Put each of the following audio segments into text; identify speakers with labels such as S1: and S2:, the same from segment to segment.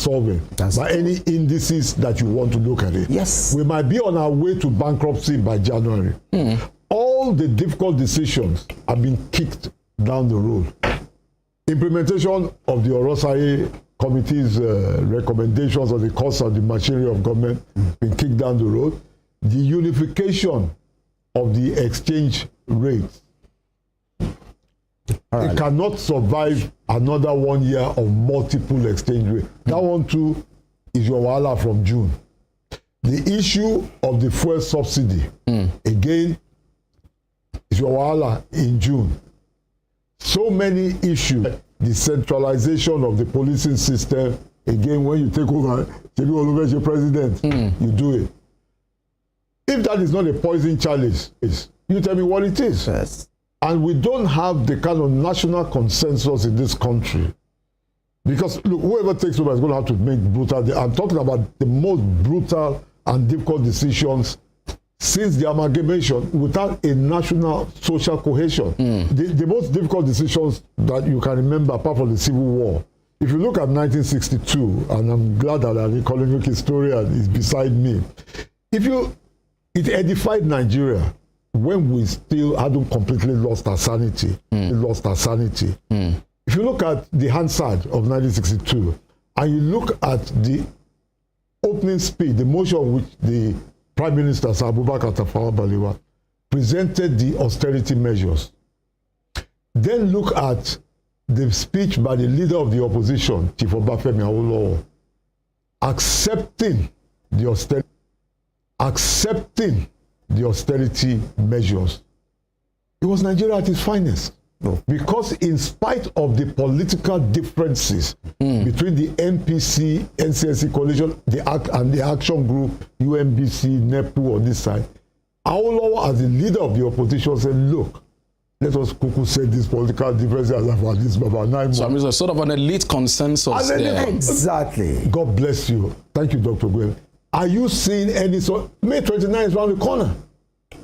S1: solvent by any indices that you want to look at it.
S2: Yes.
S1: We might be on our way to bankruptcy by January. All the difficult decisions have been kicked down the road. Implementation of the Orosai Committee's recommendations on the cost of the machinery of government been kicked down the road. The unification of the exchange rates. Right. It cannot survive another 1 year of multiple exchange rates. That one too is your wahala from June. The issue of the fuel subsidy, again, is your wahala in June. So many issues. The centralization of the policing system, again, when you take over, your president, you do it. If that is not a poison chalice, you tell me what it is.
S2: Yes.
S1: And we don't have the kind of national consensus in this country. Because, look, whoever takes over is going to have to make brutal. I'm talking about the most brutal and difficult decisions since the amalgamation without a national social cohesion. The most difficult decisions that you can remember, apart from the Civil War, if you look at 1962, and I'm glad that an economic historian is beside me, it edified Nigeria when we still hadn't completely lost our sanity. If you look at the Hansard of 1962, and you look at the opening speech, the motion which the Prime Minister Abubakar Tafawa Balewa presented the austerity measures. Then look at the speech by the leader of the opposition, Chief Obafemi Awolowo, accepting the austerity measures. It was Nigeria at its finest. No. Because in spite of the political differences between the NPC, NCSC coalition, and the action group, UMBC, NEPU on this side, Awolowo, as the leader of the opposition, said, look, let us set this political differences about this about 9 months.
S3: So I mean, it's sort of an elite consensus there.
S2: Exactly.
S1: God bless you. Thank you, Dr. Gwen. Are you seeing any sort? May 29 is around the corner.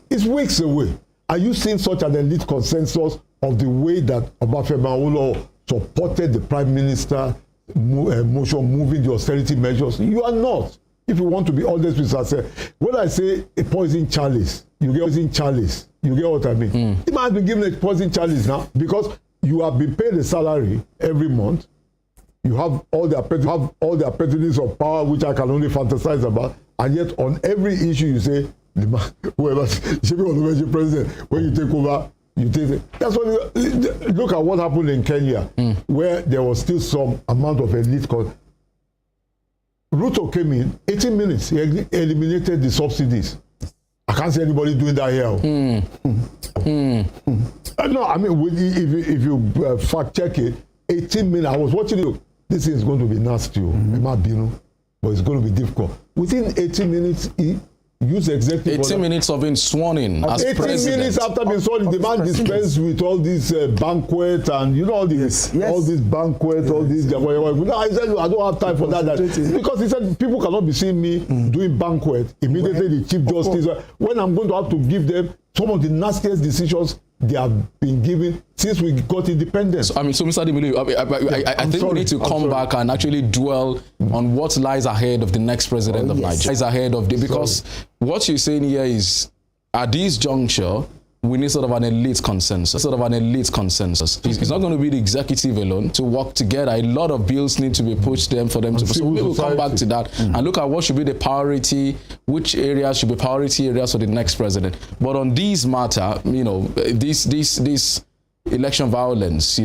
S1: It's weeks away. Are you seeing such an elite consensus of the way that Obafemi Awolowo supported the Prime Minister motion moving the austerity measures? You are not. If you want to be honest with yourself, when I say a poison chalice, you get poison chalice. You get what I mean? He might have been given a poison chalice now because you have been paid a salary every month. You have all the appendages of power, which I can only fantasize about, and yet on every issue you say, whoever the president, when you take over, you take it. That's what. Look at what happened in Kenya, where there was still some amount of elite. Ruto came in 18 minutes. He eliminated the subsidies. I can't see anybody doing that here. No, I mean, if you fact check it, 18 minutes. I was watching it. This is going to be nasty, but it's going to be difficult. Within 18 minutes, he used executive
S3: 18 minutes of being sworn in as
S1: 18
S3: president.
S1: 18 minutes after being sworn in, the man dispensed with all these banquet and all these all these banquet, all these. No, I said I don't have time for that. Because he said people cannot be seeing me doing banquet. Immediately the Chief Justice, when I'm going to have to give them some of the nastiest decisions they have been given since we got independence.
S3: So Mr. Adimilu, I think we need to come back and actually dwell on what lies ahead of the next president of Nigeria. Lies ahead of because what you're saying here is, at this juncture, we need sort of an elite consensus. It's not going to be the executive alone to work together. A lot of bills need to be pushed for them to. So we will come back to that and look at what should be the priority, which areas should be priority areas for the next president. But on this matter, this election violence,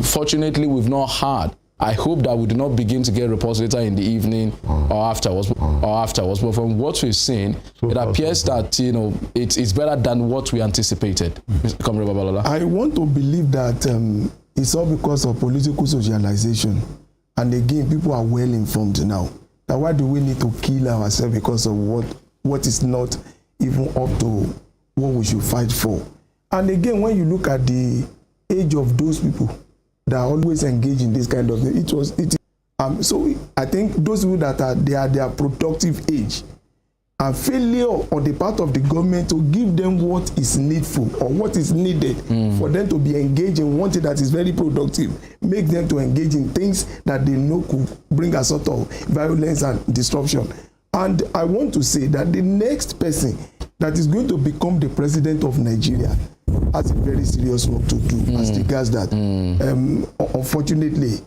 S3: fortunately we've not had. I hope that we do not begin to get reports later in the evening or afterwards. But from what we've seen, it appears that it's better than what we anticipated. Comrade Babalola.
S4: I want to believe that it's all because of political socialization, and again, people are well informed now. Now, why do we need to kill ourselves because of what is not even up to what we should fight for? And again, when you look at the age of those people that are always engaged in this kind of thing, so I think those people that are their productive age, a failure on the part of the government to give them what is needful or what is needed for them to be engaged in one thing that is very productive, make them to engage in things that they know could bring a sort of violence and disruption. And I want to say that the next person that is going to become the president of Nigeria has a very serious work to do as regards that. Unfortunately,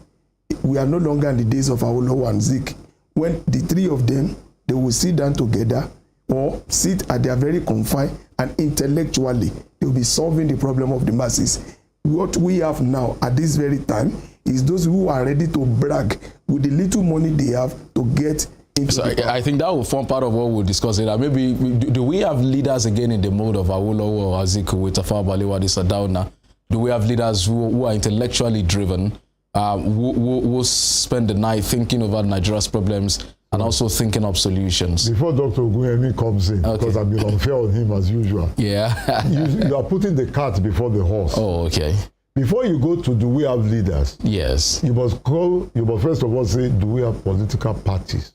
S4: we are no longer in the days of Awolowo and Zik, when the three of them, they will sit down together or sit at their very confined and intellectually they will be solving the problem of the masses. What we have now at this very time is those who are ready to brag with the little money they have to get into. So
S3: I think that will form part of what we'll discuss later. Maybe do we have leaders again in the mode of Awolowo or Azikiwe with Tafawa Balewa, Sadauna? Do we have leaders who are intellectually driven, who spend the night thinking over Nigeria's problems and also thinking of solutions?
S1: Before Dr. Oguyemi comes in, because I've been unfair on him as usual.
S3: Yeah.
S1: you are putting the cart before the horse.
S3: Oh, okay.
S1: Before you go to do we have leaders?
S3: Yes.
S1: You must first of all say, do we have political parties?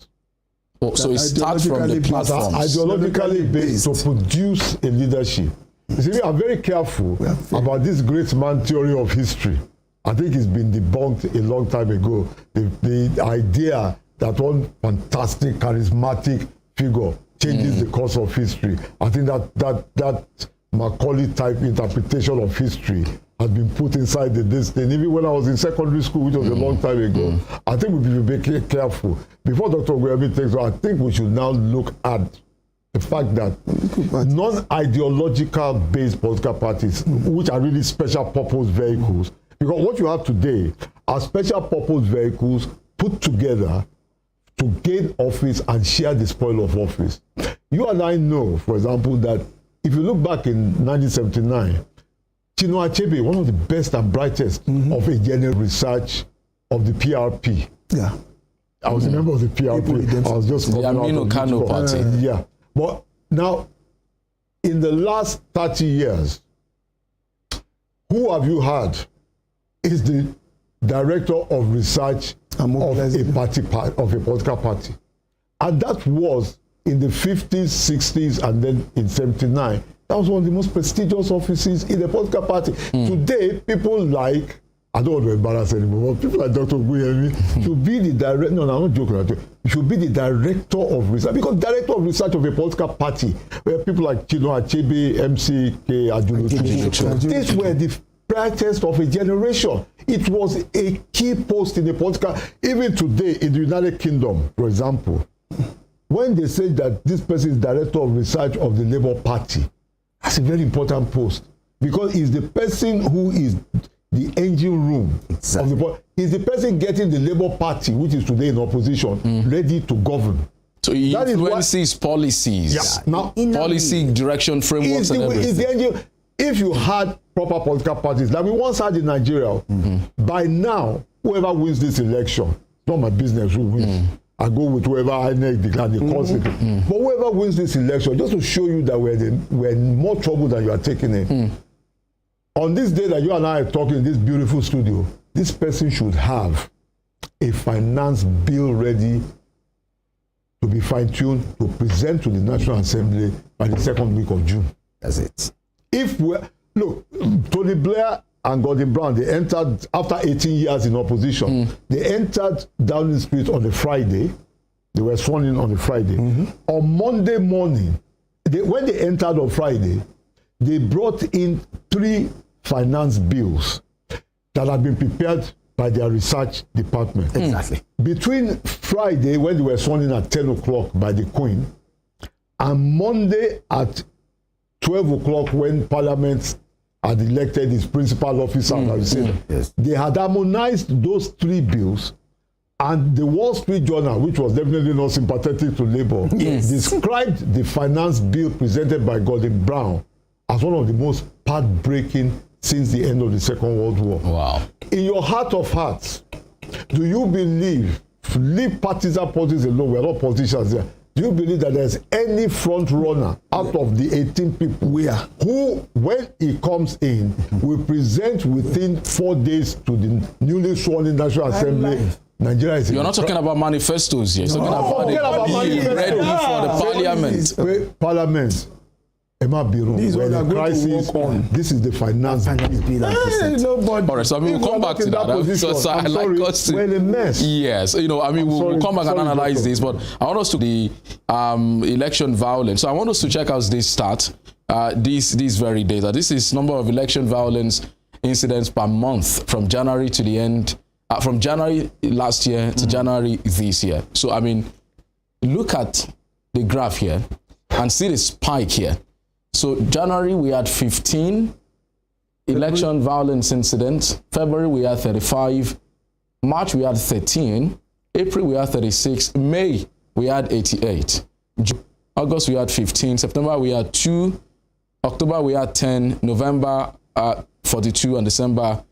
S3: Oh, so it starts from the platforms.
S1: Ideologically based to produce a leadership. You see, I'm very careful about this great man theory of history. I think it's been debunked a long time ago. The idea that one fantastic, charismatic figure changes the course of history. I think that Macaulay type interpretation of history has been put inside this thing. Even when I was in secondary school, which was a long time ago, I think we should be very careful. Before Dr. Oguyemi takes over, I think we should now look at the fact that non-ideological based political parties, which are really special purpose vehicles, because what you have today are special purpose vehicles put together to gain office and share the spoil of office. You and I know, for example, that if you look back in 1979, Chinua Achebe, one of the best and brightest of a general research of the PRP.
S4: Yeah.
S1: I was a member of the PRP. I was just
S3: the Aminu Kano party.
S1: Yeah. But now, in the last 30 years, who have you had is the director of research of a political party? And that was in the 50s, 60s, and then in 79. That was one of the most prestigious offices in the political party. Today, people like, I don't want to embarrass anymore, but people like Dr. Oguyemi should be the director, no, I'm not joking, you should be the director of research, because director of research of a political party, where people like Chinua Achebe, MCK, Ajulotu, these were the brightest of a generation. It was a key post in the political, even today in the United Kingdom, for example, when they say that this person is director of research of the Labour Party, that's a very important post, because he's the person who is the engine room of the party. He's the person getting the Labour Party, which is today in opposition, ready to govern.
S3: So he influences policies, policy direction frameworks and everything.
S1: The engine. If you had proper political parties, like we once had in Nigeria, by now, whoever wins this election, it's not my business who wins. I go with whoever INEC declared the constitution. But whoever wins this election, just to show you that we're in more trouble than you are taking in. On this day that you and I are talking in this beautiful studio, this person should have a finance bill ready to be fine-tuned to present to the National Assembly by the second week of June.
S2: That's it.
S1: Look, Tony Blair and Gordon Brown, they entered, after 18 years in opposition, they entered Downing Street on a Friday. They were sworn in on a Friday. On Monday morning, when they entered on Friday, they brought in 3 finance bills that had been prepared by their research department.
S2: Exactly.
S1: Between Friday, when they were sworn in at 10 o'clock by the Queen, and Monday at 12 o'clock when Parliament had elected its principal officer, they had harmonized those 3 bills, and the Wall Street Journal, which was definitely not sympathetic to Labour, described the finance bill presented by Gordon Brown as one of the most path-breaking since the end of the Second World War.
S3: Wow.
S1: In your heart of hearts, do you believe, leave partisan politics alone, we're not politicians there, do you believe that there's any front runner out of the 18 people who, when he comes in, will present within 4 days to the newly sworn in National Assembly Nigeria is.
S3: You're not talking about manifestos here. You're talking about being ready for the parliament.
S1: Parliament.
S4: This
S1: we're in a crisis. This is the finance bill.
S3: All right, so I mean, we'll come back to that.
S1: We're in a mess.
S3: Yes, you know, I mean, we'll come back and analyze this, but I want us to the election violence. So I want us to check out this stat, these very data. This is number of election violence incidents per month from January to the end, from January last year to January this year. So, I mean, look at the graph here and see the spike here. So January, we had 15 election violence incidents. February, we had 35. March, we had 13. April, we had 36. May, we had 88. August, we had 15. September, we had 2. October, we had 10. November, 42. And December,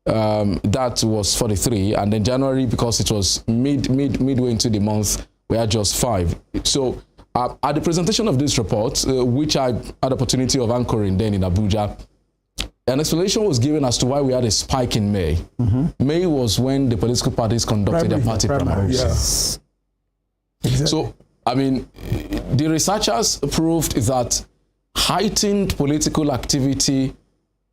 S3: that was 43. And then January, because it was midway into the month, we had just 5. So at the presentation of this report, which I had the opportunity of anchoring then in Abuja, an explanation was given as to why we had a spike in May. May was when the political parties conducted their party primaries.
S4: Yes. Exactly.
S3: So, I mean, the researchers proved that heightened political activity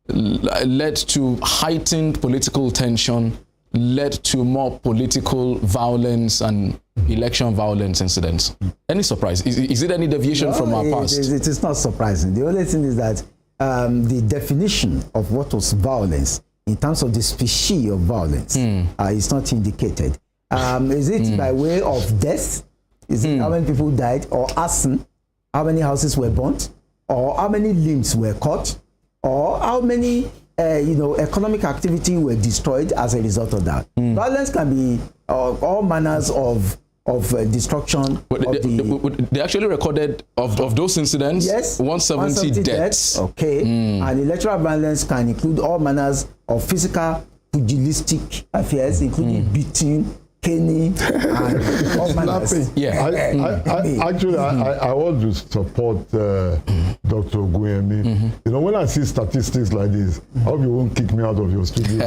S3: led to heightened political tension, led to more political violence and election violence incidents. Any surprise? Is it any deviation from our past?
S2: It is not surprising. The only thing is that the definition of what was violence in terms of the species of violence is not indicated. Is it by way of death? Is it how many people died? Or arson? How many houses were burnt? Or how many limbs were cut? Or how many economic activity were destroyed as a result of that? Violence can be all manners of destruction.
S3: They actually recorded of those incidents,
S2: yes,
S3: 170 deaths.
S2: Okay, and electoral violence can include all manners of physical, pugilistic affairs, including beating, caning, and all manners.
S3: Yeah.
S1: I want to support Dr. Oguyemi. You know, when I see statistics like this, I hope you won't kick me out of your studio.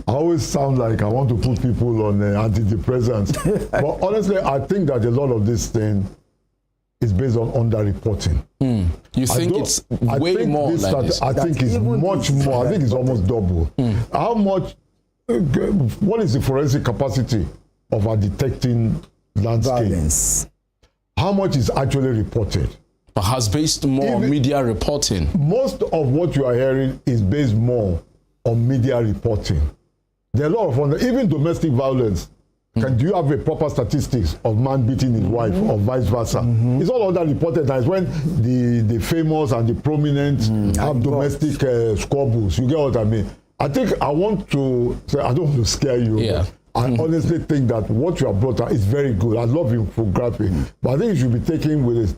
S1: I always sound like I want to put people on antidepressants. But honestly, I think that a lot of this thing is based on underreporting.
S3: You think it's way more like this?
S1: I think it's much more. I think it's almost double. How much? What is the forensic capacity of our detecting landscape?
S2: Violence.
S1: How much is actually reported?
S3: Perhaps based more on media reporting.
S1: Most of what you are hearing is based more on media reporting. There are a lot of even domestic violence. Do you have a proper statistics of man beating his wife or vice versa? It's all underreported. That's when the famous and the prominent have domestic squabbles. You get what I mean? I think I want to say, I don't want to scare you.
S3: Yeah.
S1: I honestly think that what you have brought out is very good. I love infographic. But I think it should be taken with a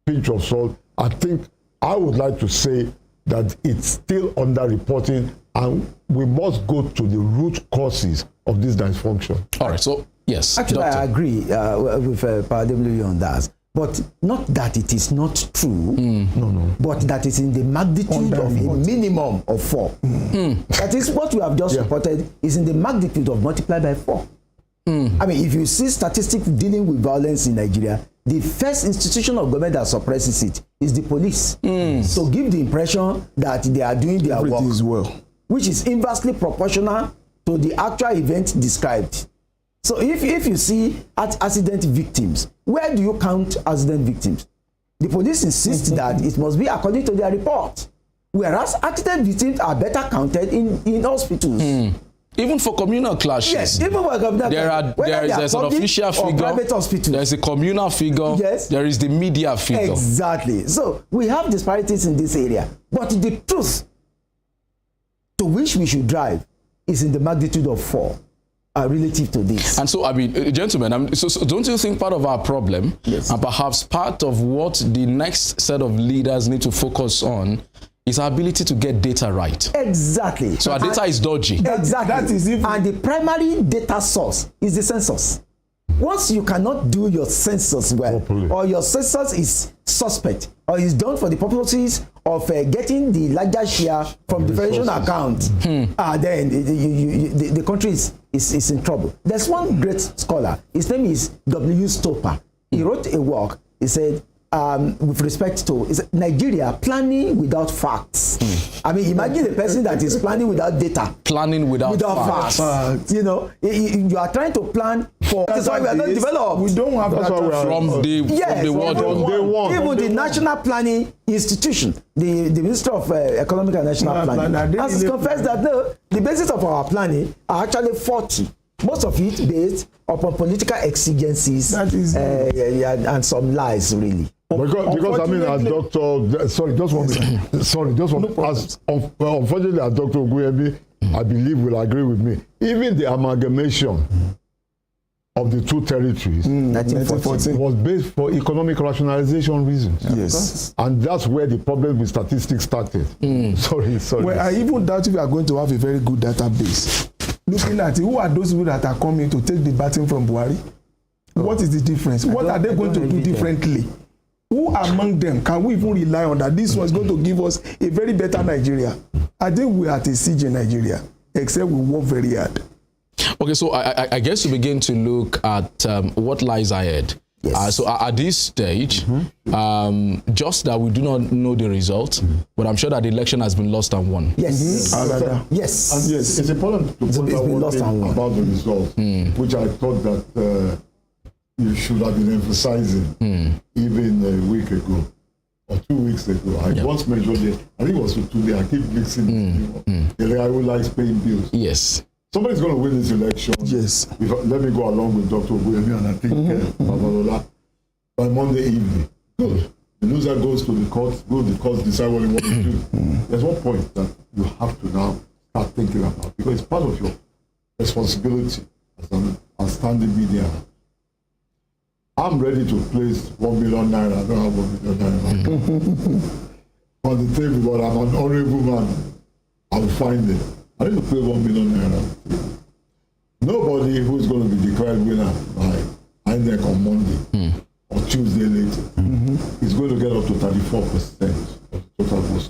S1: pinch of salt. I think I would like to say that it's still underreporting, and we must go to the root causes of this dysfunction.
S3: All right, so yes.
S2: Actually,
S3: Doctor.
S2: I agree with PWU on that. But not that it is not true, no, but that is in the magnitude of a minimum of 4. That is what you have just reported is in the magnitude of multiplied by 4. I mean, if you see statistics dealing with violence in Nigeria, the first institution of government that suppresses it is the police. So give the impression that they are doing their work, which is inversely proportional to the actual event described. So if you see accident victims, where do you count accident victims? The police insist that it must be according to their report, whereas accident victims are better counted in hospitals.
S3: Even for communal clashes.
S2: Yes, even for communal
S3: there is an official figure, there is a communal figure, there is the media figure.
S2: Exactly. So we have disparities in this area. But the truth to which we should drive is in the magnitude of 4. Relative to this.
S3: And so, I mean, gentlemen, so don't you think part of our problem, and perhaps part of what the next set of leaders need to focus on, is our ability to get data right?
S2: Exactly.
S3: So our data is dodgy.
S2: Exactly. That is even. And the primary data source is the census. Once you cannot do your census well, or your census is suspect, or is done for the purposes of getting the larger share from the federation account, then the country is in trouble. There's one great scholar. His name is W. Stoper. He wrote a work. He said, with respect to Nigeria planning without facts. I mean, imagine a person that is planning without data.
S3: Planning without facts.
S2: You know, you are trying to plan for. That's why we are not developed.
S4: We don't have that
S3: from the world.
S2: Even the National Planning Institution, the Ministry of Economic and National Planning, has confessed that no, the basis of our planning are actually 40. Most of it based upon political exigencies and some lies, really.
S1: Because I mean, as Doctor, unfortunately, as Dr. Oguyemi, I believe will agree with me. Even the amalgamation of the two territories
S2: 1914
S1: was based for economic rationalization reasons.
S4: Yes,
S1: and that's where the problem with statistics started. Sorry.
S4: Well, I even doubt if we are going to have a very good database. Looking at it, who are those people that are coming to take the baton from Buhari? What is the difference? What are they going to do differently? Who among them can we even rely on that this was going to give us a very better Nigeria? I think we are at a siege in Nigeria, except we work very hard.
S3: Okay, so I guess you begin to look at what lies ahead.
S2: Yes.
S3: So at this stage, just that we do not know the result, but I'm sure that the election has been lost and won.
S2: Yes.
S1: Yes. And yes, it's important to point out one thing about the result, which I thought that you should have been emphasizing even a week ago or 2 weeks ago. I once mentioned it, I think it was today, I keep mixing the guy who likes paying bills.
S3: Yes.
S1: Somebody's going to win this election.
S4: Yes.
S1: Let me go along with Dr. Oguyemi and I think Babalola by Monday evening. Good. The loser goes to the court, the courts decide what they want to do. There's one point that you have to now start thinking about because it's part of your responsibility as an outstanding media. I'm ready to place 1 million naira. I don't have 1 million naira on the table, but I'm an honorable man. I'll find it. I need to pay 1 million naira. Nobody who's going to be declared winner by INEC on Monday or Tuesday later is going to get up to 34% of the total votes.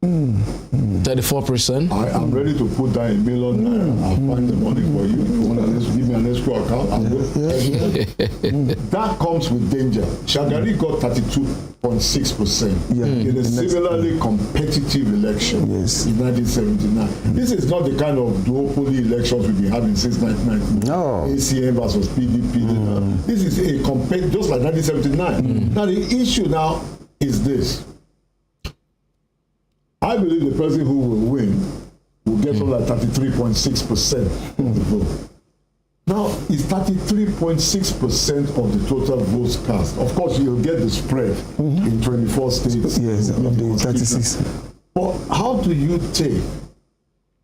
S3: 34%?
S1: I am ready to put down 1 million naira. I'll find the money for you. If you want to give me an escrow account, I'll go. That comes with danger. Shagari got 32.6% in a similarly competitive election in 1979. This is not the kind of duopoly elections we've been having since 1990.
S2: No.
S1: ACM versus PDP. This is a just like 1979. Now the issue now is this. I believe the person who will win will get something like 33.6% of the vote. Now, it's 33.6% of the total votes cast. Of course, you'll get the spread in 24 states.
S4: Yes, of the 36.
S1: But how do you take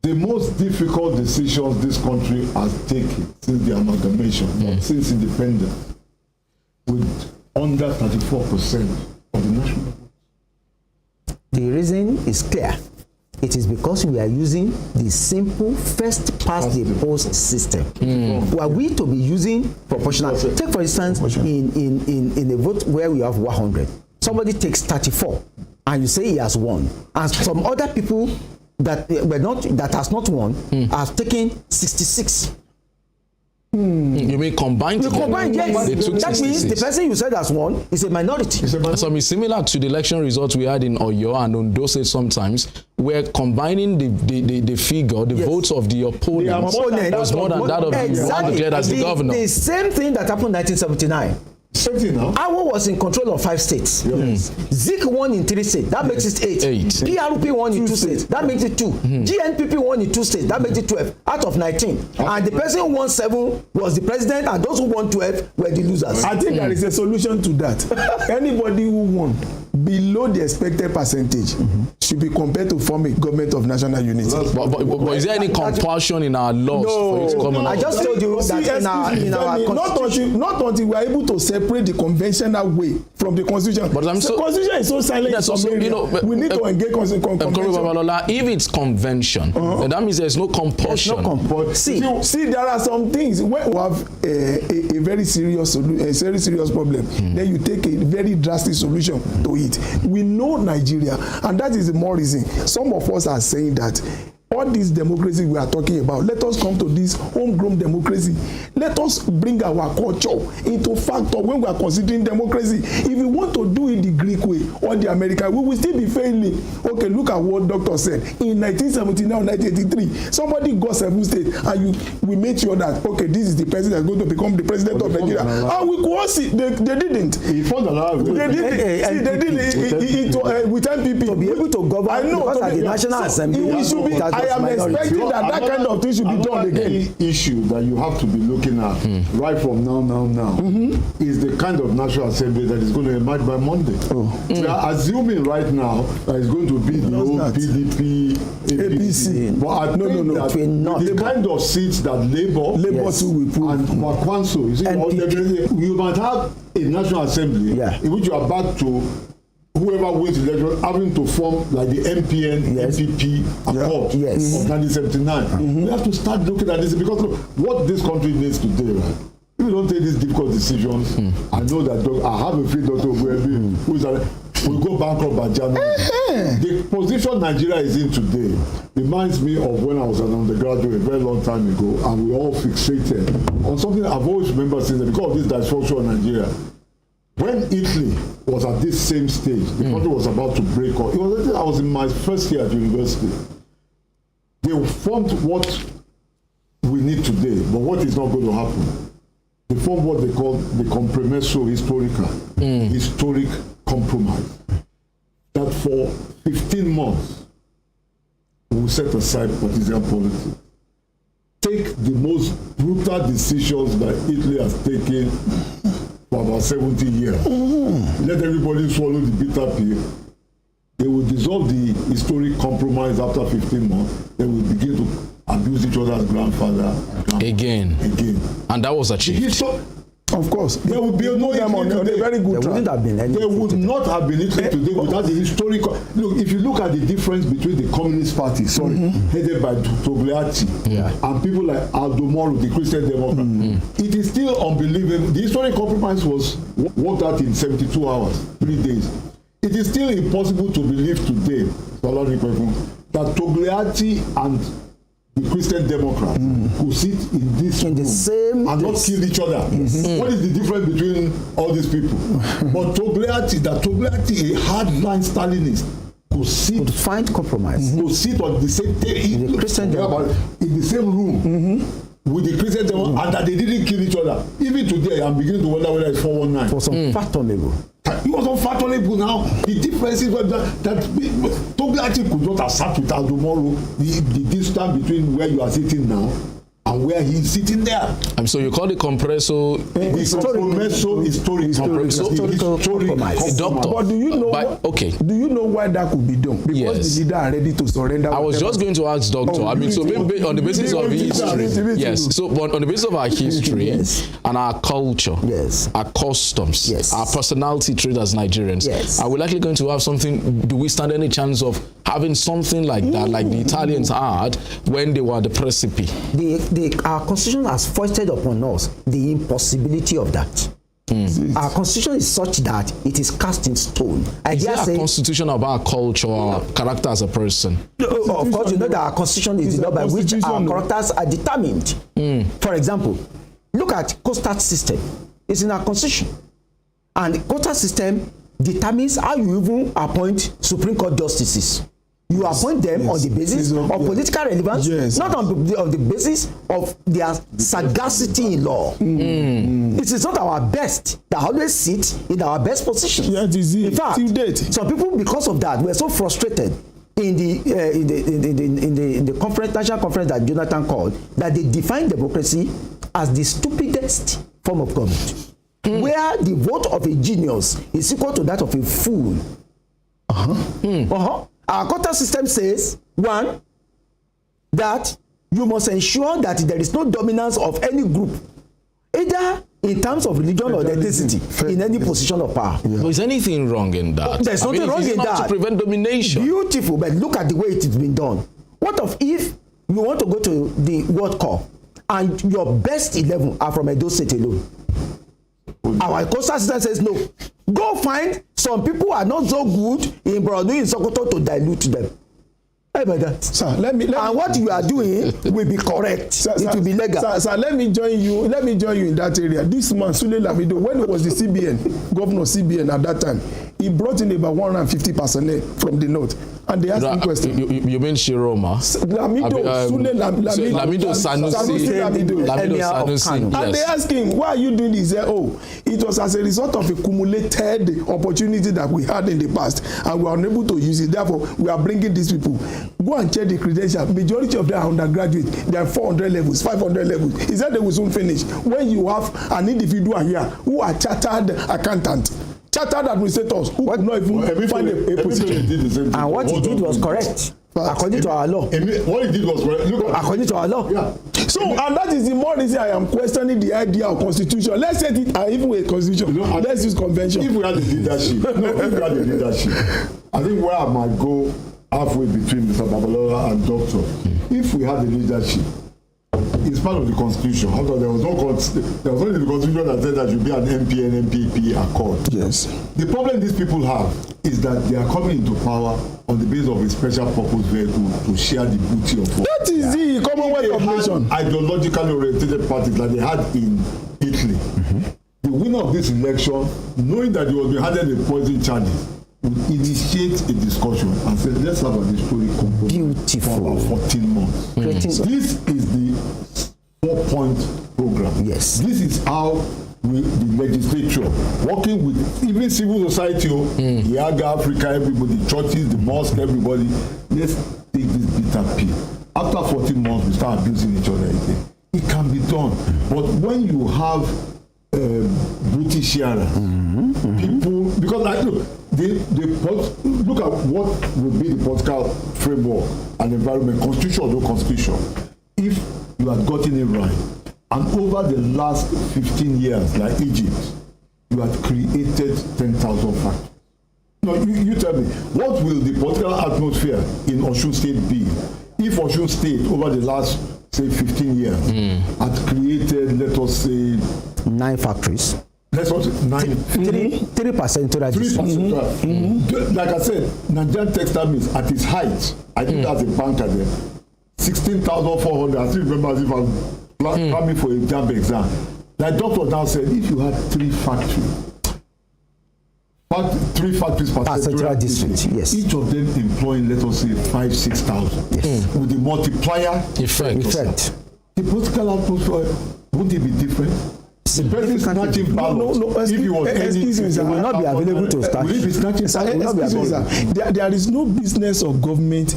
S1: the most difficult decisions this country has taken since the amalgamation, since independence, with under 34% of the national vote?
S2: The reason is clear. It is because we are using the simple first past the post system. Were we to be using proportional, take for instance in a vote where we have 100, somebody takes 34 and you say he has won, and some other people that has not won have taken 66.
S3: You mean combined?
S2: Yes. That means the person you said has won is a minority.
S3: Something similar to the election results we had in Oyo and Ondo State sometimes, where combining the figure, the votes of the opponent was more than that of the one declared as the governor.
S2: The same thing that happened in 1979.
S1: Same thing now.
S2: Awo was in control of 5 states. Zik won in 3 states. That makes it 8. PRP won in 2 states. That makes it 2. GNPP won in 2 states. That makes it 12 out of 19. And the person who won 7 was the president, and those who won 12 were the losers.
S4: I think there is a solution to that. Anybody who won below the expected percentage should be compared to form a government of national unity.
S3: But is there any compulsion in our laws for you to come on?
S2: I just told you that in our constitution,
S4: not until we are able to separate the conventional way from the constitution.
S3: But the
S4: constitution is so silent.
S3: Yes, so,
S4: you know, we need to engage convention.
S3: If it's convention, then that means there's no compulsion.
S2: There's no compulsion.
S4: See, there are some things when we have a very serious problem. Then you take a very drastic solution to it. We know Nigeria, and that is the more reason some of us are saying that all this democracy we are talking about, let us come to this homegrown democracy. Let us bring our culture into factor when we are considering democracy. If we want to do it the Greek way or the American, we will still be failing. Okay, look at what doctor said in 1979, 1983. Somebody got 7 states, and we made sure that okay, this is the person that's going to become the president of Nigeria. And we could see they didn't. They didn't with MPP
S2: to be able to govern. I know because at the National Assembly.
S4: I am expecting that kind of thing should be done again.
S1: The issue that you have to be looking at right from now is the kind of National Assembly that is going to emerge by Monday. We are assuming right now that it's going to be the old PDP, APC. But I think that the kind of seats that Labour
S4: too will put
S1: and Wakwanso, you see, you might have a National Assembly in which you are back to whoever wins the election having to form like the MPN, MPP accord of 1979. We have to start looking at this because look, what this country needs today, right? If we don't take these difficult decisions, I know that I have a friend, Dr. Oguebi, who is will go bankrupt by January. The position Nigeria is in today reminds me of when I was an undergraduate a very long time ago, and we all fixated on something I've always remembered since then because of this dysfunction in Nigeria. When Italy was at this same stage, the country was about to break up. I was in my first year at university. They formed what we need today, but what is not going to happen. They formed what they call the compromesso historica, historic compromise. That for 15 months, we will set aside partisan politics. Take the most brutal decisions that Italy has taken for about 70 years. Let everybody swallow the bitter pill. They will dissolve the historic compromise after 15 months. They will begin to abuse each other's grandfather.
S3: Again. And that was achieved.
S4: Of course.
S1: There would be no Italy today.
S4: Very good.
S2: There wouldn't have been any.
S1: There would not have been Italy today without the historical. Look, if you look at the difference between the Communist Party, headed by Togliatti, and people like Aldo Moro, the Christian Democrat, it is still unbelievable. The historic compromise was worked out in 72 hours, 3 days. It is still impossible to believe today, that Togliatti and the Christian Democrats who sit in this room
S2: the same
S1: and not kill each other. What is the difference between all these people? But Togliatti, a hardline Stalinist, could
S2: find compromise.
S1: Could sit on the same
S2: in
S1: the same room with the Christian Democrats, and that they didn't kill each other. Even today, I'm beginning to wonder whether it's 419.
S2: For some fathomable.
S1: It was unfathomable now. The difference is that Togliatti could not have sat with Aldo Moro. The distance between where you are sitting now and where he is sitting there.
S3: So you call it compresso historical compromise. Doctor,
S4: but do you know do you know why that could be done? Because the leader are ready to surrender.
S3: I was just going to ask Doctor. On the basis of history, yes. So on the basis of our history and our culture, our customs, our personality trait as Nigerians, are we likely going to have something? Do we stand any chance of having something like that, like the Italians had when they were at the precipice?
S2: Our constitution has foisted upon us the impossibility of that. Our constitution is such that it is cast in stone.
S3: Is there a constitution about culture or character as a person?
S2: Of course, you know that our constitution is the law by which our characters are determined. For example, look at coastal system. It's in our constitution. And the coastal system determines how you even appoint Supreme Court justices. You appoint them on the basis of political relevance, not on the basis of their sagacity in law. It is not our best that always sit in our best position. In fact, some people, because of that, were so frustrated in the conference, national conference that Jonathan called, that they defined democracy as the stupidest form of government, where the vote of a genius is equal to that of a fool Our quota system says, one, that you must ensure that there is no dominance of any group, either in terms of religion or ethnicity, in any position of power.
S3: Yeah. Is anything wrong in that?
S2: There's nothing wrong in that.
S3: To prevent domination.
S2: Beautiful, but look at the way it has been done. What if you want to go to the World Cup and your best 11 are from Edo State alone? Our coastal system says no. Go find some people who are not so good in Borno, in Sokoto, to dilute them.
S4: Sir, let me
S2: and what you are doing will be correct. It will be legal.
S4: Sir, let me join you in that area. This man, Sule Lamido, when he was the CBN, governor CBN at that time, he brought in about 150 personnel from the north. And they asked him questions.
S3: You mean Shiroma?
S4: Lamido
S3: Sanusi.
S4: And they asked him, why are you doing this? It was as a result of accumulated opportunity that we had in the past, and we were unable to use it. Therefore, we are bringing these people. Go and check the credentials. Majority of them are undergraduate. They are 400 levels, 500 levels. He said they will soon finish. When you have an individual here who are chartered accountant, chartered administrators who could not even find a position.
S2: And what he did was correct. According to our law.
S1: What he did was correct.
S2: According to our law.
S1: Yeah.
S4: So, and that is the more reason I am questioning the idea of constitution. Let's set it, even a constitution. Let's use convention.
S1: If we had the leadership, I think where I might go halfway between Mr. Babalola and Doctor, if we had the leadership, it's part of the constitution. However, there was only the constitution that said that should be an MP and MPP accord.
S4: Yes.
S1: The problem these people have is that they are coming into power on the basis of a special purpose vehicle to share the booty of war.
S4: That is the Commonwealth of Nations.
S1: Ideologically oriented parties like they had in Italy. The winner of this election, knowing that he was being handed a poison charges, would initiate a discussion and say, let's have a history component for about 14 months. So this is the 4-point program.
S2: Yes.
S1: This is how the legislature, working with even civil society, Yaga, Africa, everybody, churches, the mosque, everybody, let's take this bitter pill. After 14 months, we start abusing each other again. It can be done. But when you have British era, people, because like, look at what would be the political framework and environment, constitution or no constitution, if you had gotten it right. And over the last 15 years, like Egypt, you had created 10,000 factories. Now, you tell me, what will the political atmosphere in Osun State be if Osun State, over the last, say, 15 years, had created, let us say,
S2: 9 factories.
S1: Let's say
S2: 3% to that.
S1: Like I said, Nigerian textile mills at its height, I think that's a banker there, 16,400. I still remember as if I'm coming for a job exam. Like Doctor now said, if you had 3 factories per central district,
S2: yes.
S1: Each of them employing, let us say, 5,000-6,000.
S2: Yes.
S1: With the multiplier
S3: effect.
S1: The political atmosphere, wouldn't it be different? The person snatching ballots, if he was
S2: excuse me, sir, will not be available to start.
S1: Will it be snatching?
S4: There is no business of government.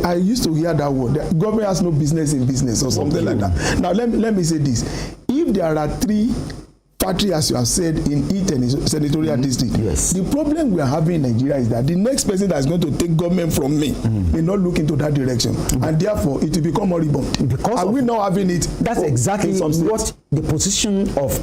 S4: I used to hear that word. The government has no business in business or something like that. Now let me say this: if there are 3 factories, as you have said, in each senatorial district,
S2: yes.
S4: The problem we are having in Nigeria is that the next person that is going to take government from me may not look into that direction, and therefore it will become moribund.
S2: Because
S4: are we not having it?
S2: That's exactly what the position of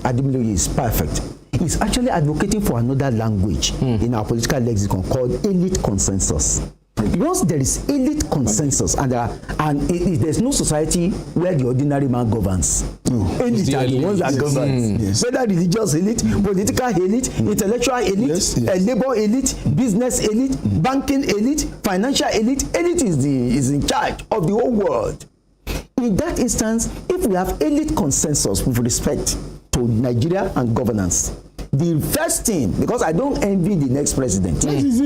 S2: Adimiloye is perfect. He's actually advocating for another language in our political lexicon called elite consensus. Once there is elite consensus and there's no society where the ordinary man governs. Elite are the ones that govern. Yes. Whether religious elite, political elite, intellectual elite, labor elite, business elite, banking elite, financial elite. Elite is in charge of the whole world. In that instance, if we have elite consensus with respect to Nigeria and governance, the first thing, because I don't envy the next president, is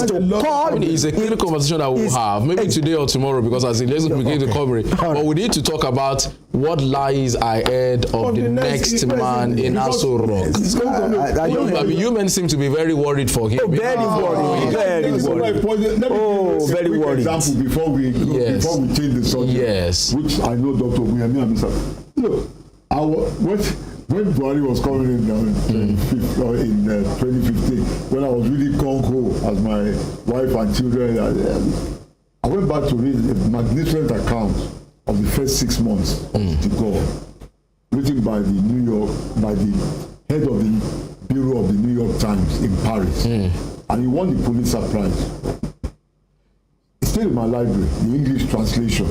S2: to call.
S3: It's a clear conversation that we'll have, maybe today or tomorrow, because as it doesn't begin to cover it. But we need to talk about what lies ahead of the next man in Aso Rock. You men seem to be very worried for him.
S2: Very worried. Very worried.
S1: Example before we change the subject.
S3: Yes.
S1: Which I know Dr. Buyami and Mr. Look, when Buhari was coming in in 2015, when I was really gung-ho as my wife and children, I went back to read a magnificent account of the first 6 months of the Gore, written by the head of the Bureau of the New York Times in Paris. And he won the Pulitzer Prize. It's still in my library, the English translation.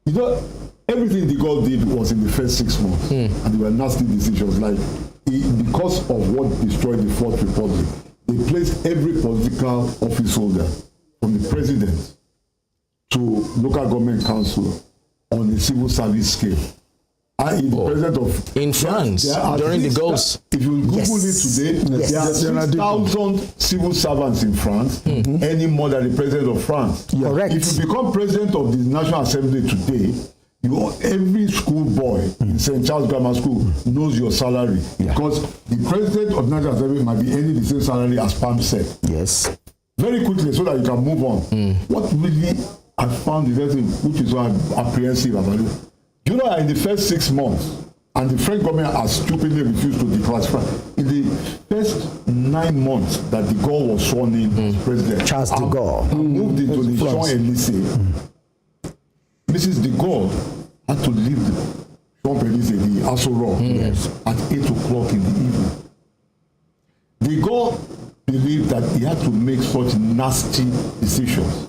S1: You know, everything the God did was in the first 6 months, and there were nasty decisions. Like, because of what destroyed the Fourth Republic, they placed every political office holder, from the president to local government council, on a civil service scale. The president of
S3: in France during the Gauls.
S1: If you Google it today, there are 6,000 civil servants in France, any more than the president of France.
S2: Correct.
S1: If you become president of the National Assembly today, every school boy in St. Charles Grammar School knows your salary, because the president of the National Assembly might be earning the same salary as Pam said.
S2: Yes.
S1: Very quickly, so that you can move on. What really I found the very thing, which is why I'm apprehensive about it. You know, in the first 6 months, and the French government has stupidly refused to declassify. In the first 9 months that de Gaulle was sworn in as president,
S2: Charles de Gaulle
S1: moved into the Champs-Élysées. Mrs. de Gaulle had to leave the Champs-Élysées, the Aso Rock, at 8 o'clock in the evening. De Gaulle believed that he had to make such nasty decisions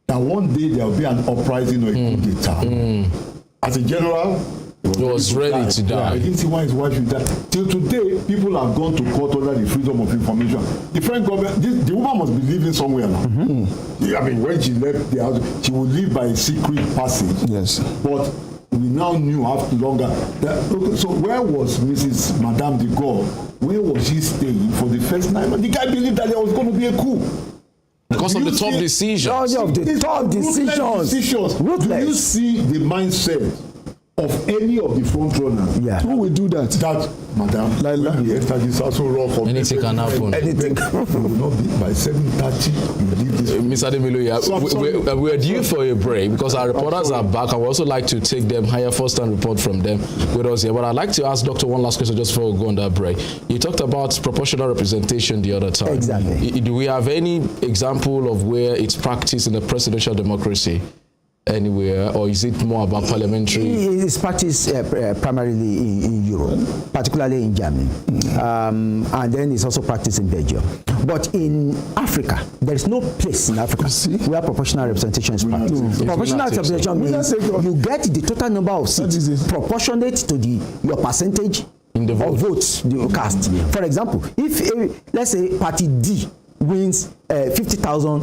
S1: that one day there will be an uprising or a coup d'etat. As a general,
S3: he was ready to die.
S1: I didn't see why his wife should die. Till today, people have gone to court under the freedom of information. The French government, the woman must be living somewhere now. I mean, when she left the house, she would live by a secret passage.
S4: Yes.
S1: But we now knew after longer that, so where was Mrs. Madame de Gaulle? Where was she staying for the first 9 months? The guy believed that there was going to be a coup.
S3: Because of the tough decisions.
S2: Of the tough decisions.
S1: Do you see the mindset of any of the front runners?
S2: Yeah.
S4: Who will do that?
S1: That, madam, when we enter this also wrong for
S3: anything can happen.
S1: Anything. We will not be by 7:30. You leave this.
S3: Mr. Ademilu, we're due for a break because our reporters are back. I would also like to take them higher first-hand report from them with us here. But I'd like to ask Doctor one last question just before we go on that break. You talked about proportional representation the other time.
S2: Exactly.
S3: Do we have any example of where it's practiced in a presidential democracy anywhere, or is it more about parliamentary?
S2: It is practiced primarily in Europe, particularly in Germany, and then it's also practiced in Belgium. But in Africa, there is no place in Africa where proportional representation is practiced. Proportional representation means you get the total number of seats proportionate to your percentage
S3: in the
S2: of votes you cast. For example, if let's say party D wins 50,000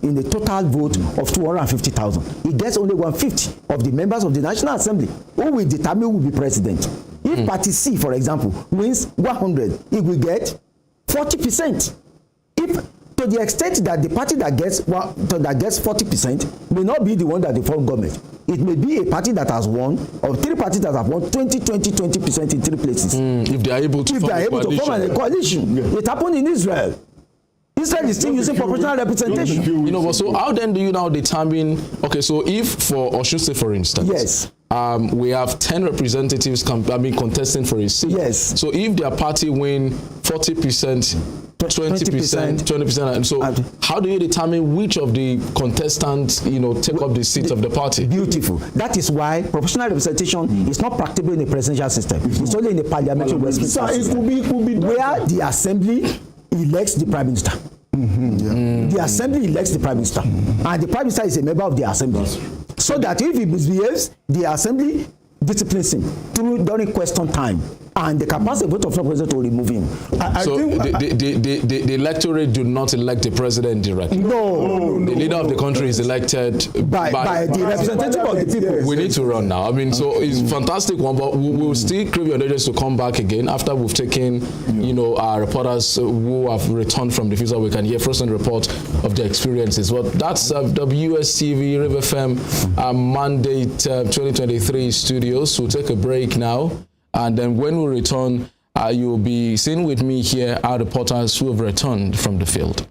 S2: in the total vote of 250,000. He gets only 150 of the members of the National Assembly who will determine who will be president. If Party C, for example, wins 100, he will get 40%. If to the extent that the party that gets 40% may not be the one that they form government. It may be a party that has won, or 3 parties that have won 20% in 3 places.
S3: If they are able to form
S2: a coalition. It happened in Israel. Israel is still using proportional representation.
S3: You know, so how then do you now determine? Okay, so if for Osun State, for instance,
S2: yes,
S3: we have 10 representatives contesting for a seat.
S2: Yes.
S3: So if their party win 40%, 20%, and so how do you determine which of the contestants, take up the seat of the party?
S2: Beautiful. That is why proportional representation is not practicable in the presidential system. It's only in the parliamentary system. It could be where the assembly elects the prime minister. The assembly elects the prime minister, and the prime minister is a member of the assembly. So that if he misbehaves, the assembly disciplines him during question time, and they can pass a vote of no president to remove him.
S3: The electorate do not elect the president directly.
S2: No.
S3: The leader of the country is elected by
S2: the representative of the people.
S3: We need to run now. I mean, so it's a fantastic one, but we'll still crave your indulgence to come back again after we've taken, our reporters who have returned from the field, so we can hear first-hand report of their experiences. Well, that's Wstv-Rave Fm Mandate 2023 studios. We'll take a break now. And then when we return, you'll be seen with me here, our reporters who have returned from the field.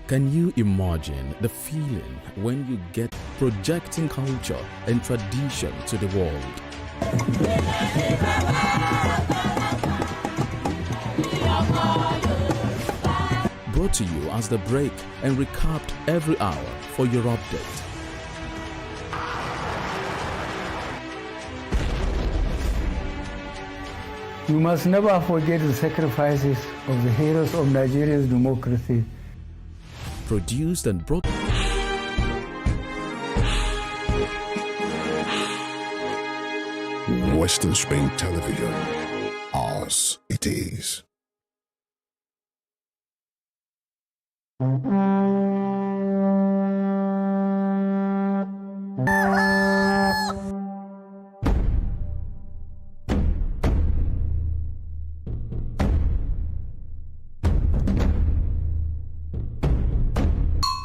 S3: Can you imagine the feeling when you get projecting culture and tradition to the world? Brought to you as the break and recapped every hour for your update.
S5: You must never forget the sacrifices of the heroes of Nigeria's democracy.
S3: Produced and brought.
S6: Western Spring Television. Ours it is.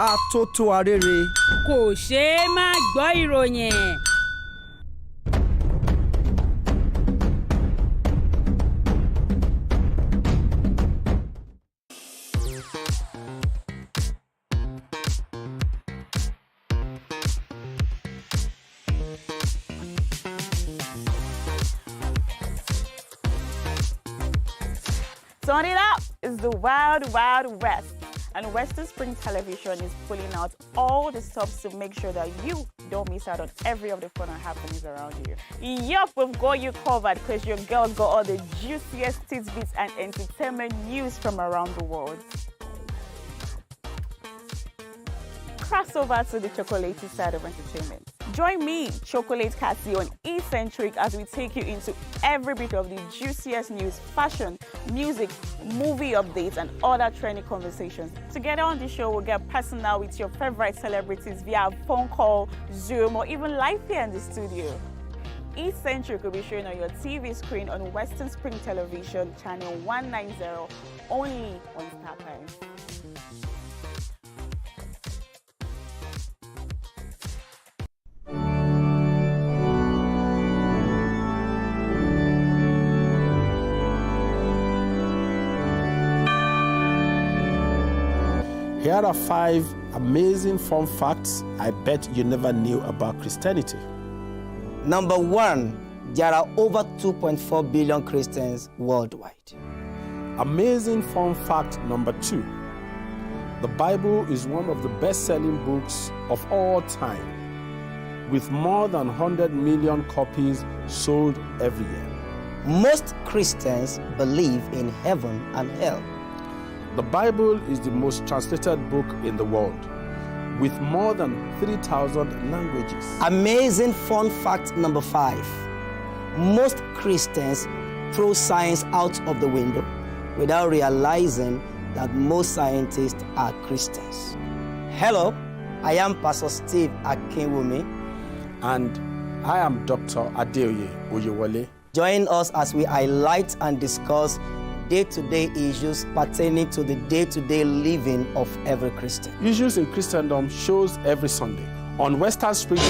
S2: Àtótó arére.
S7: Kò ṣeé má gbọ́ ìròyìn.
S8: Turn it up! It's the Wild Wild West. And Western Spring Television is pulling out all the stops to make sure that you don't miss out on every of the fun and happenings around you. Yup, we've got you covered because your girl got all the juiciest tidbits and entertainment news from around the world. Cross over to the chocolatey side of entertainment. Join me, Chocolate Cassie, on Eccentric as we take you into every bit of the juiciest news, fashion, music, movie updates, and other trending conversations. Together on the show, we'll get personal with your favorite celebrities via phone call, Zoom, or even live here in the studio. Eccentric will be shown on your TV screen on Western Spring Television, channel 190, only on StarTimes.
S9: Here are 5 amazing fun facts I bet you never knew about Christianity.
S10: Number 1, there are over 2.4 billion Christians worldwide.
S9: Amazing fun fact number 2. The Bible is one of the best-selling books of all time, with more than 100 million copies sold every year.
S10: Most Christians believe in heaven and hell.
S9: The Bible is the most translated book in the world, with more than 3,000 languages.
S10: Amazing fun fact number 5. Most Christians throw science out of the window without realizing that most scientists are Christians. Hello, I am Pastor Steve Akinwumi.
S9: And I am Dr. Adeoye Oyewole.
S10: Join us as we highlight and discuss day-to-day issues pertaining to the day-to-day living of every Christian.
S9: Issues in Christendom shows every Sunday on Western Spring.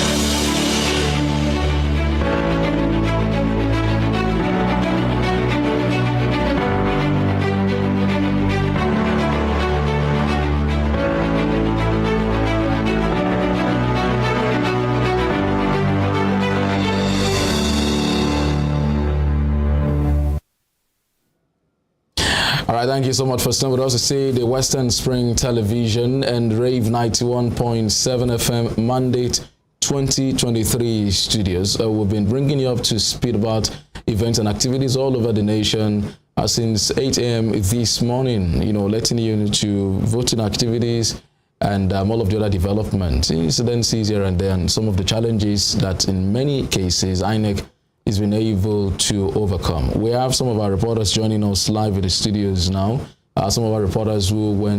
S3: All right, thank you so much for staying with us to see the Western Spring Television and Rave 91.7 FM Mandate 2023 studios. We've been bringing you up to speed about events and activities all over the nation since 8 a.m. this morning, letting you to voting activities and all of the other development incidences here and there, and some of the challenges that in many cases INEC has been able to overcome. We have some of our reporters joining us live in the studios now. Some of our reporters who were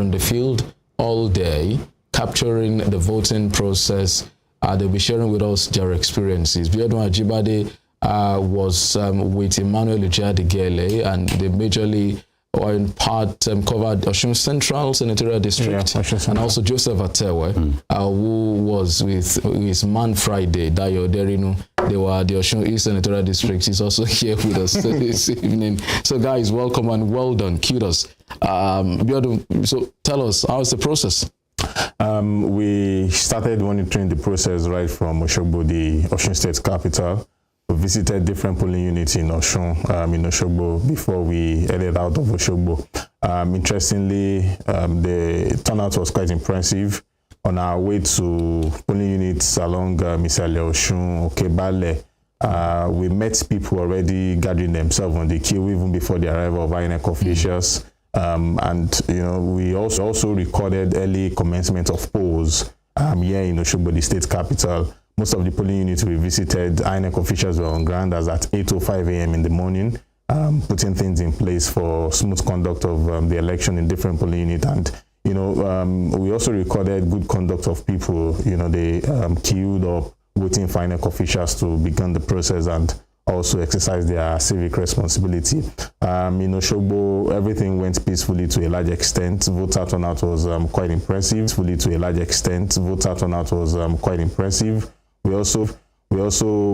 S3: in the field all day, capturing the voting process. They'll be sharing with us their experiences. Biodun Ajibade was with Emmanuel Ujadegele, and they majorly or in part covered Osun Central Senatorial District, and also Joseph Atewe, who was with his man Friday, Dayo Derinu. They were the Osun East Senatorial District. He's also here with us this evening. So guys, welcome and well done. Kudos. Biodun, so tell us, how is the process?
S11: We started monitoring the process right from Oshogbo, the Osun State capital. We visited different polling units in Osun, in Oshogbo, before we headed out of Oshogbo. Interestingly, the turnout was quite impressive. On our way to polling units along Misale, Osun, Okebale, we met people already gathering themselves on the queue even before the arrival of INEC officials. And we also recorded early commencement of polls here in Oshogbo, the state capital. Most of the polling units we visited, INEC officials were on ground as at 8:05 a.m. in the morning, putting things in place for smooth conduct of the election in different polling units. And we also recorded good conduct of people. They queued up, waiting for INEC officials to begin the process and also exercise their civic responsibility. In Oshogbo, everything went peacefully to a large extent. Voter turnout was quite impressive. We also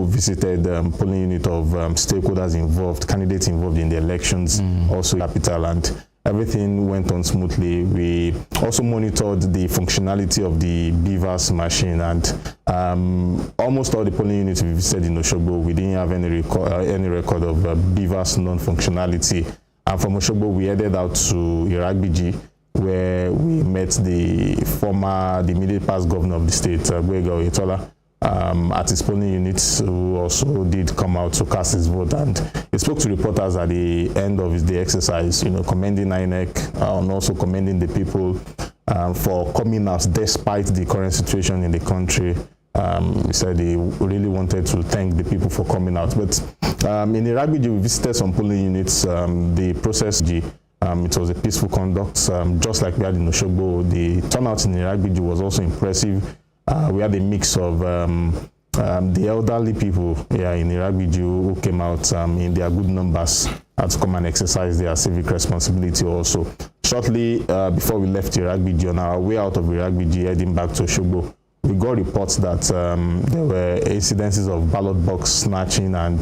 S11: visited polling unit of stakeholders involved, candidates involved in the elections, also capital, and everything went on smoothly. We also monitored the functionality of the BVAS machine, and almost all the polling units we visited in Oshogbo, we didn't have any record of BVAS non-functionality. And from Oshogbo, we headed out to Iragbiji, where we met the immediate past governor of the state, Gbega Oyetola, at his polling units, who also did come out to cast his vote. And he spoke to reporters at the end of the exercise, commending INEC and also commending the people for coming out despite the current situation in the country. He said he really wanted to thank the people for coming out. But in Iragbiji, we visited some polling units. The process, it was a peaceful conduct, just like we had in Oshogbo. The turnout in Iragbiji was also impressive. We had a mix of the elderly people here in Iragbiji who came out in their good numbers to come and exercise their civic responsibility also. Shortly before we left Iragbiji, on our way out of Iragbiji heading back to Oshogbo, we got reports that there were incidences of ballot box snatching and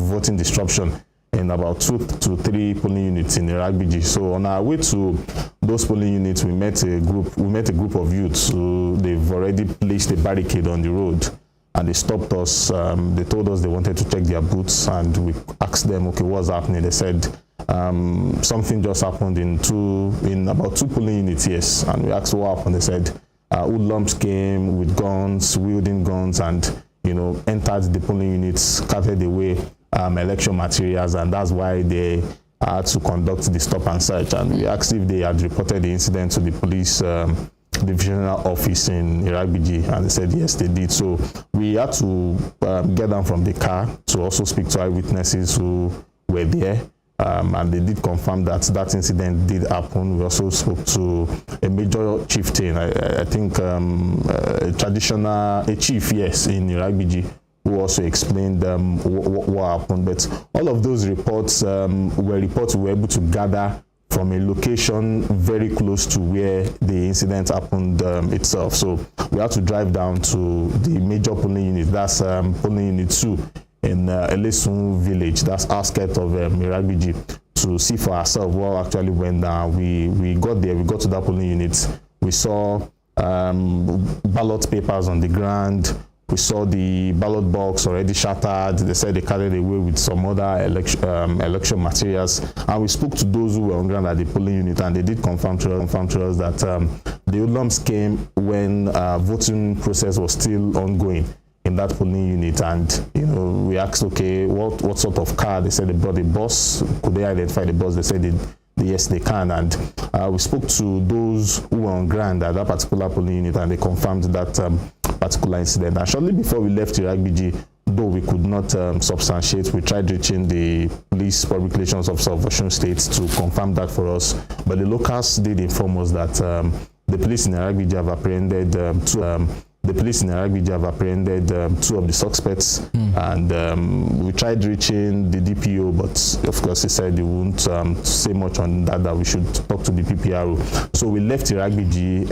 S11: voting disruption in about 2 to 3 polling units in Iragbiji. So on our way to those polling units, we met a group of youths who they've already placed a barricade on the road, and they stopped us. They told us they wanted to check their boots, and we asked them, okay, what's happening? They said something just happened in about 2 polling units, yes. And we asked what happened. They said hoodlums came with guns, wielding guns, and entered the polling units, scattered away election materials, and that's why they had to conduct the stop and search. And we asked if they had reported the incident to the police divisional office in Iragbiji, and they said yes, they did. So we had to get down from the car to also speak to eyewitnesses who were there, and they did confirm that incident did happen. We also spoke to a major chieftain, I think a chief, yes, in Iragbiji, who also explained what happened. But all of those reports were reports we were able to gather from a location very close to where the incident happened itself. So we had to drive down to the major polling unit, that's polling unit 2 in Elesun village, that's outskirts of Iragbiji, to see for ourselves what actually went down. We got there, we got to that polling unit, we saw ballot papers on the ground. We saw the ballot box already shattered. They said they carried away with some other election materials. And we spoke to those who were on ground at the polling unit, and they did confirm to us that the hoodlums came when voting process was still ongoing in that polling unit. And we asked, okay, what sort of car? They said they brought a bus. Could they identify the bus? They said yes, they can. And we spoke to those who were on ground at that particular polling unit, and they confirmed that particular incident. And shortly before we left Iragbiji, though we could not substantiate, we tried reaching the police public relations officer of Osun State to confirm that for us. But the locals did inform us that the police in Iragbiji have apprehended two of the suspects, and we tried reaching the DPO, but of course he said he wouldn't say much on that we should talk to the PPRO. So we left Iragbiji,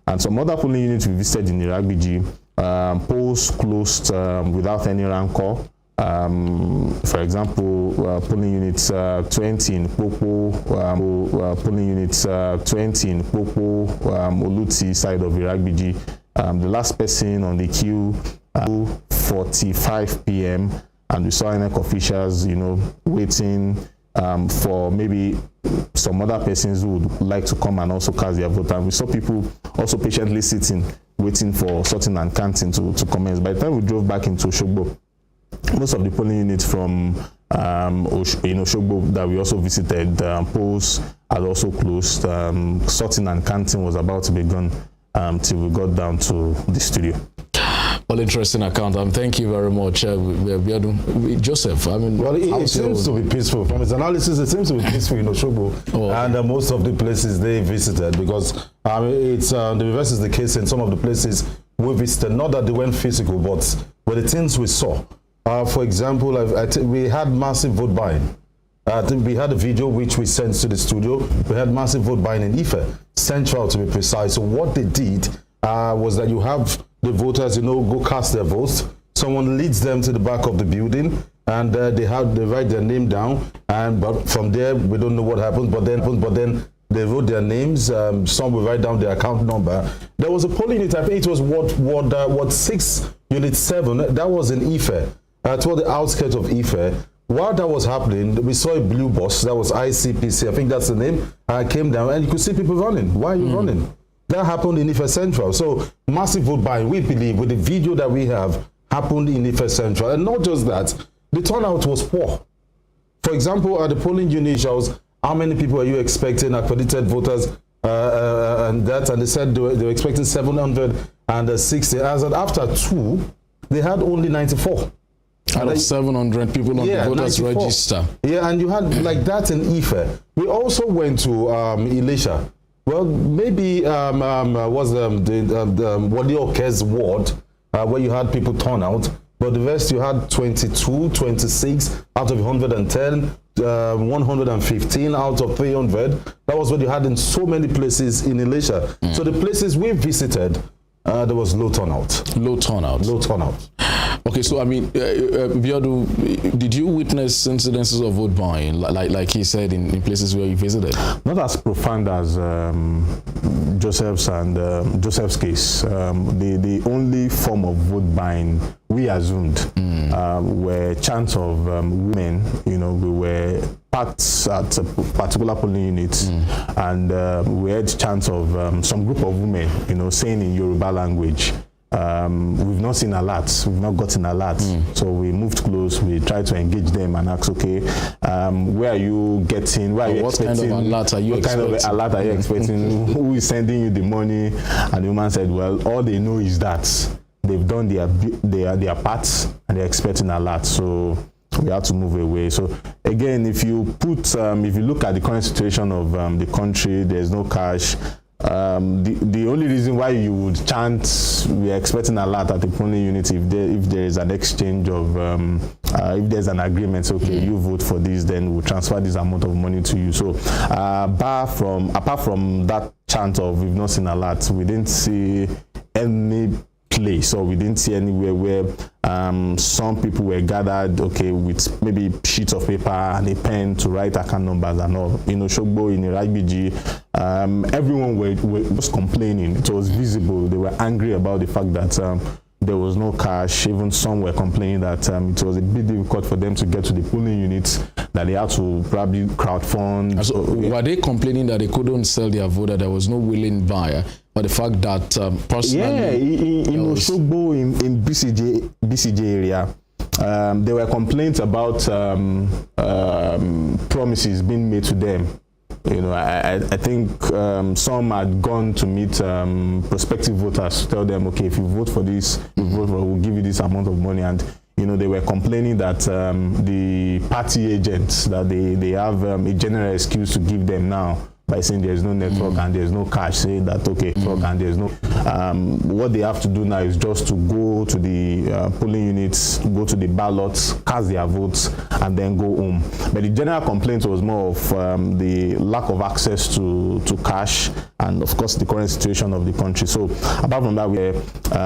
S11: and some other polling units we visited in Iragbiji. Polls closed without any rancor. For example, polling units 20 in Popo, polling units 20 in Popo, Oluti side of Iragbiji. The last person on the queue, 4:45 p.m. and we saw INEC officials, waiting for maybe some other persons who would like to come and also cast their vote. And we saw people also patiently sitting, waiting for sorting and counting to commence. By the time we drove back into Oshogbo, most of the polling units from Oshogbo that we also visited, polls had also closed. Sorting and counting was about to begin till we got down to the studio.
S3: Well, interesting account. Thank you very much, Joseph.
S12: Well, it seems to be peaceful. From his analysis, it seems to be peaceful in Oshogbo and most of the places they visited, because it's the reverse is the case in some of the places we visited. Not that they went physical, but the things we saw. For example, we had massive vote buying. I think we had a video which we sent to the studio. We had massive vote buying in Ife, Central to be precise. So what they did was that you have the voters, go cast their votes. Someone leads them to the back of the building, and they write their name down. But from there, we don't know what happens. But then they wrote their names. Some will write down their account number. There was a polling unit. I think it was Ward 6, Unit 7. That was in Ife, toward the outskirts of Ife. While that was happening, we saw a blue bus. That was ICPC. I think that's the name. I came down, and you could see people running. Why are you running? That happened in Ife Central. So massive vote buying, we believe, with the video that we have, happened in Ife Central. And not just that, the turnout was poor. For example, at the polling unit shows, how many people are you expecting, accredited voters, and they said they were expecting 760. As after 2, they had only 94.
S3: Out of 700 people on the voters 94. Register.
S12: Yeah, and you had like that in Ife. We also went to Elisha. Well, maybe was the Wadi Okez ward where you had people turn out, but the rest you had 22, 26 out of 110, 115 out of 300. That was what you had in so many places in Elisha. So the places we visited, there was low turnout.
S3: Low turnout.
S12: Low turnout.
S3: Okay, so Biodu, did you witness incidences of vote buying, like he said, in places where you visited?
S11: Not as profound as Joseph's case. The only form of vote buying we assumed were chants of women. We were packed at a particular polling unit, and we heard chants of some group of women, saying in Yoruba language. We've not seen alerts, we've not gotten alerts. So we moved close, we tried to engage them and ask, okay, where are you getting,
S3: what kind of alert are you expecting?
S11: What kind of alert are you expecting? Who is sending you the money? And the woman said, well, all they know is that they've done their parts and they're expecting alerts. So we had to move away. So again, if you look at the current situation of the country, there's no cash. The only reason why you would chant we are expecting a lot at the polling unit if there is an exchange of if there's an agreement, okay, you vote for this, then we'll transfer this amount of money to you. So apart from that chant of we've not seen a lot, we didn't see any place, or we didn't see anywhere where some people were gathered, okay, with maybe sheets of paper and a pen to write account numbers and all. Oshogbo, in Iragbiji, everyone were just complaining. It was visible. They were angry about the fact that there was no cash. Even some were complaining that it was a bit difficult for them to get to the polling units, that they had to probably crowdfund.
S3: So were they complaining that they couldn't sell their vote, that there was no willing buyer? But the fact that personally...
S11: Yeah, in Oshogbo, in BCJ area, there were complaints about promises being made to them. I think some had gone to meet prospective voters to tell them, okay, if you vote for this, we'll give you this amount of money. And they were complaining that the party agents, that they have a general excuse to give them now by saying there's no network and there's no cash, say that, okay, and there's no... what they have to do now is just to go to the polling units, go to the ballots, cast their votes, and then go home. But the general complaint was more of the lack of access to cash and, of course, the current situation of the country. So, apart from that, we